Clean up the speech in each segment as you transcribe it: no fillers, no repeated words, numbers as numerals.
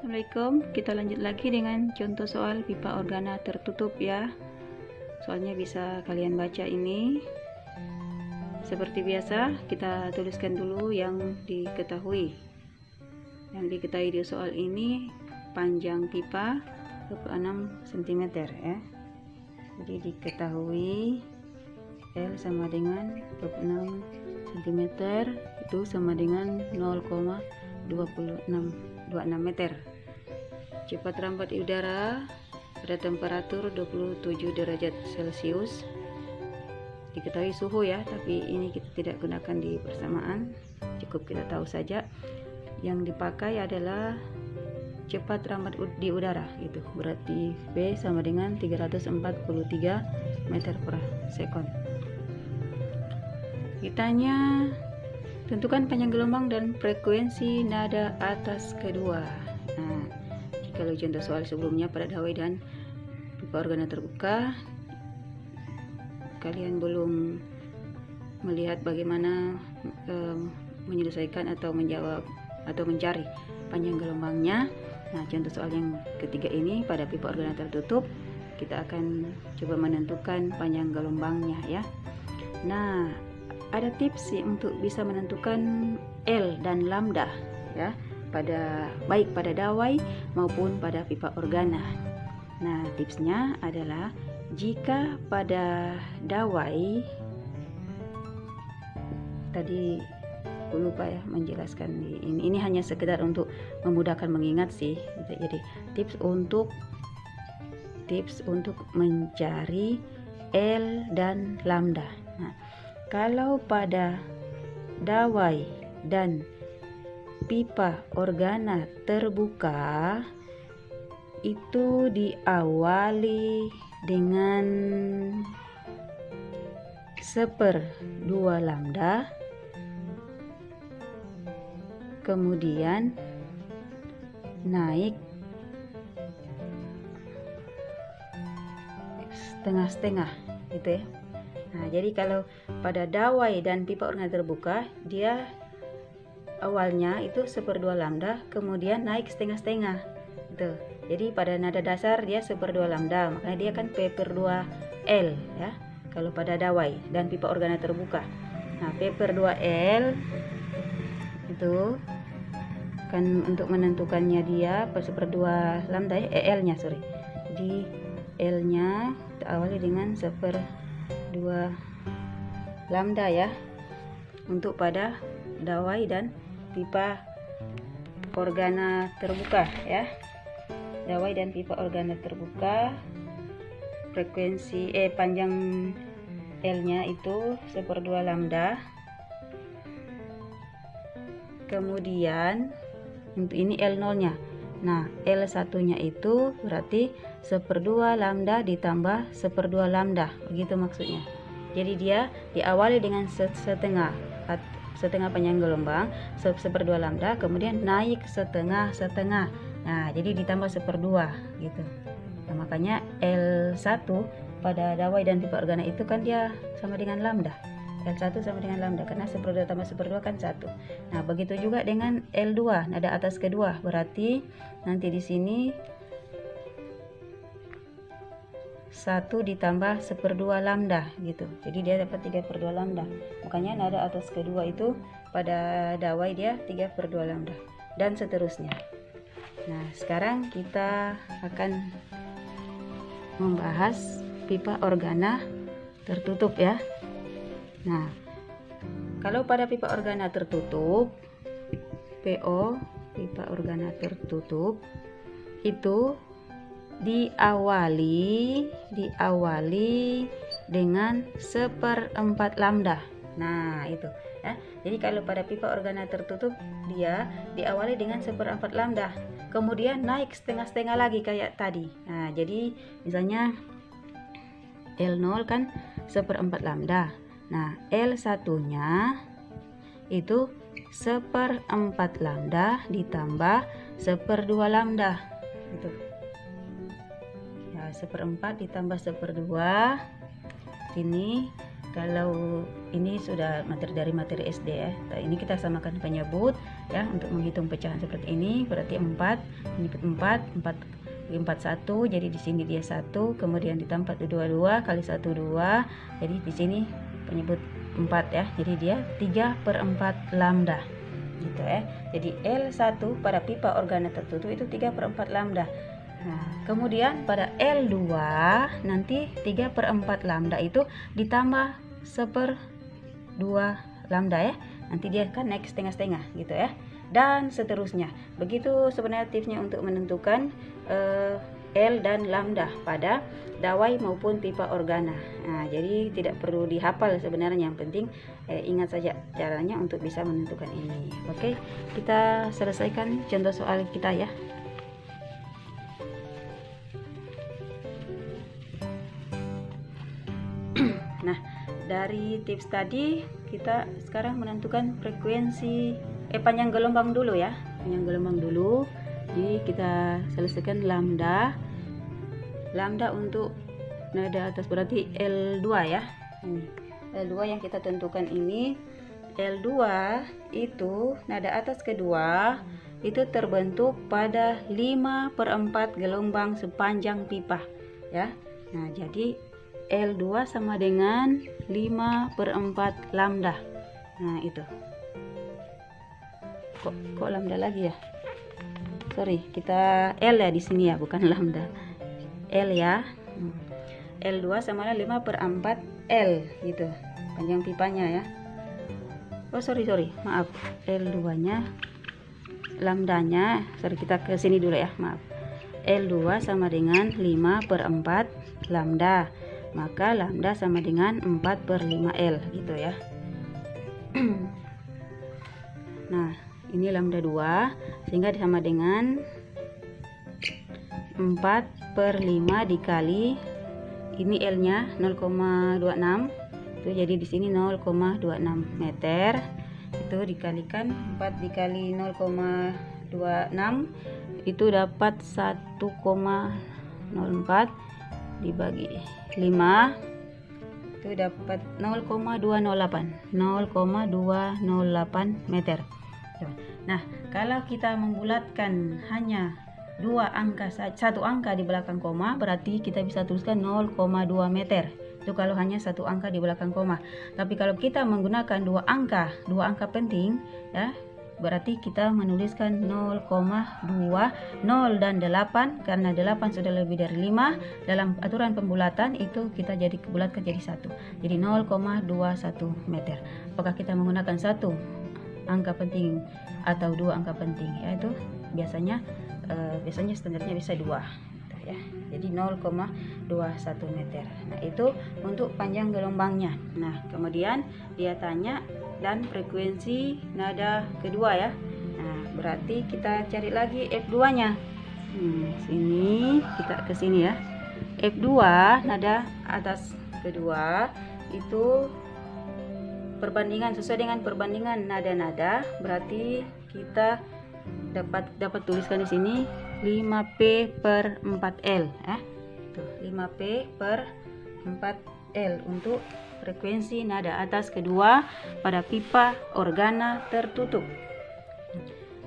Assalamualaikum, kita lanjut lagi dengan contoh soal pipa organa tertutup ya. Soalnya bisa kalian baca ini. Seperti biasa, kita tuliskan dulu yang diketahui. Yang diketahui di soal ini, panjang pipa 26 cm ya. Jadi diketahui L sama dengan 26 cm, itu sama dengan 0,26 meter. Cepat rambat udara pada temperatur 27 derajat Celcius. Diketahui suhu ya, tapi ini kita tidak gunakan di persamaan, cukup kita tahu saja. Yang dipakai adalah cepat rambat di udara, gitu. Berarti V sama dengan 343 meter per sekon. Ditanya, tentukan panjang gelombang dan frekuensi nada atas kedua. Nah, kalau contoh soal sebelumnya pada dawai dan pipa organa terbuka, kalian belum melihat bagaimana menyelesaikan atau menjawab atau mencari panjang gelombangnya. Nah, contoh soal yang ketiga ini pada pipa organa tertutup, kita akan coba menentukan panjang gelombangnya ya. Nah, ada tips sih untuk bisa menentukan L dan lambda ya, baik pada dawai maupun pada pipa organa. Nah, tipsnya adalah jika pada dawai, tadi aku lupa ya menjelaskan ini hanya sekedar untuk memudahkan mengingat sih. Jadi tips untuk mencari L dan lambda. Nah, kalau pada dawai dan pipa organa terbuka itu diawali dengan 1/2 lambda, kemudian naik setengah-setengah gitu ya. Nah, jadi kalau pada dawai dan pipa organa terbuka, dia awalnya itu 1/2 lambda, kemudian naik setengah-setengah gitu. Jadi pada nada dasar dia 1/2 lambda, makanya dia kan P/2 L ya, kalau pada dawai dan pipa organa terbuka. Nah, P/2 L itu kan untuk menentukannya dia 1/2 lambda ya, L nya sorry. Jadi L nya kita awali dengan 1/2 lambda ya, untuk pada dawai dan pipa organa terbuka ya. Dawai dan pipa organa terbuka, frekuensi panjang L nya itu 1/2 lambda. Kemudian untuk ini L0 nya. Nah, L1 nya itu berarti 1/2 lambda ditambah 1/2 lambda, begitu maksudnya. Jadi dia diawali dengan setengah panjang gelombang 1/2 lambda, kemudian naik setengah. Nah, jadi ditambah 1/2 gitu. Nah, makanya L1 pada dawai dan pipa organa itu kan dia sama dengan lambda. L1 sama dengan lambda karena 1/2 tambah 1/2 kan 1. Nah, begitu juga dengan L2, nada atas kedua. Berarti nanti di sini 1 ditambah 1/2 lambda gitu. Jadi dia dapat 3/2 lambda. Makanya nada atas kedua itu pada dawai dia 3/2 lambda dan seterusnya. Nah, sekarang kita akan membahas pipa organa tertutup ya. Nah, kalau pada pipa organa tertutup, PO, pipa organa tertutup, itu diawali dengan 1/4 lambda. Nah, itu ya. Jadi kalau pada pipa organa tertutup dia diawali dengan 1/4 lambda, kemudian naik setengah-setengah lagi kayak tadi. Nah, jadi misalnya L0 kan 1/4 lambda. Nah, L1 nya itu 1/4 lambda ditambah 1/2 lambda gitu. Ya, 1/4 ditambah 1/2 ini Kalau ini sudah dari materi SD ya. Nah, ini kita samakan penyebut ya untuk menghitung pecahan seperti ini. Berarti 4, ini 4 1, jadi di sini dia 1, kemudian ditambah 2 kali 1 2. Jadi di sini penyebut 4 ya. Jadi dia 3/4 lambda. Gitu ya. Jadi L1 pada pipa organa tertutup itu 3/4 lambda. Nah, kemudian pada L2 nanti 3/4 lambda itu ditambah 1/2 lambda ya. Nanti dia kan naik setengah-setengah gitu ya. Dan seterusnya. Begitu sebenarnya tipsnya untuk menentukan L dan lambda pada dawai maupun pipa organa. Nah, jadi tidak perlu dihafal sebenarnya, yang penting ingat saja caranya untuk bisa menentukan ini. Oke, kita selesaikan contoh soal kita ya. Nah, dari tips tadi kita sekarang menentukan frekuensi panjang gelombang dulu ya. Panjang gelombang dulu. Jadi kita selesaikan lambda. Lambda untuk nada atas berarti L2 ya. L2 yang kita tentukan ini. L2 itu nada atas kedua itu terbentuk pada 5/4 gelombang sepanjang pipa ya. Nah, jadi L2 sama dengan 5/4 lambda. Nah, itu. Kok lambda lagi ya? Sorry, kita L ya di sini ya, bukan lambda. L ya. L2 sama dengan 5/4 L gitu. Panjang pipanya ya. Oh, sorry. Maaf. L2-nya lambdanya, sorry kita ke sini dulu ya, maaf. L2 sama dengan 5/4 lambda. Maka lambda sama dengan 4/5L gitu ya. Nah, ini lambda 2 sehingga sama dengan 4/5 dikali ini L nya 0,26 itu, jadi di sini 0,26 meter itu dikalikan 4 dikali 0,26 itu dapat 1,04 dibagi 5 itu dapat 0,208 meter. Nah, kalau kita membulatkan hanya satu angka di belakang koma, berarti kita bisa tuliskan 0,2 meter. Itu kalau hanya satu angka di belakang koma. Tapi kalau kita menggunakan dua angka penting ya, berarti kita menuliskan 0,2, 0 dan 8, karena 8 sudah lebih dari 5 dalam aturan pembulatan itu kita bulatkan jadi 1. Jadi 0,21 meter. Apakah kita menggunakan satu angka penting atau dua angka penting? Ya, itu biasanya standarnya bisa 2 ya. Jadi 0,21 meter. Nah, itu untuk panjang gelombangnya. Nah, kemudian dia tanya dan frekuensi nada kedua ya. Nah, berarti kita cari lagi F2-nya. Sini kita ke sini ya. F2 nada atas kedua itu sesuai dengan perbandingan nada-nada, berarti kita dapat tuliskan di sini 5P/4L ya. Tuh, 5P/4L untuk frekuensi nada atas kedua pada pipa organa tertutup.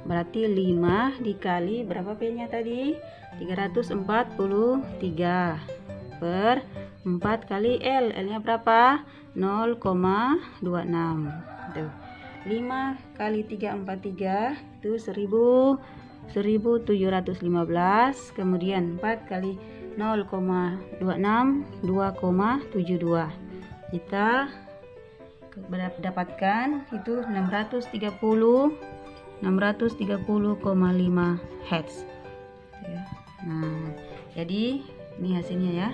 Berarti 5 dikali berapa P-nya tadi? 343 per 4 kali L. L-nya berapa? 0,26. Tuh. 5 kali 343 itu 1715, kemudian 4 kali 0,26 2,72. Kita dapatkan itu 630,5 Hz ya. Nah, jadi ini hasilnya ya.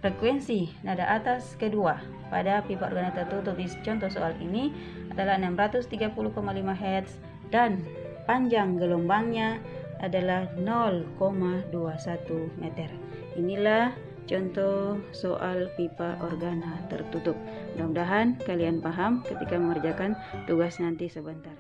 Frekuensi nada atas kedua pada pipa organa tertutup di contoh soal ini adalah 630,5 Hz dan panjang gelombangnya adalah 0,21 meter. Inilah contoh soal pipa organa tertutup. Mudah-mudahan kalian paham ketika mengerjakan tugas nanti sebentar.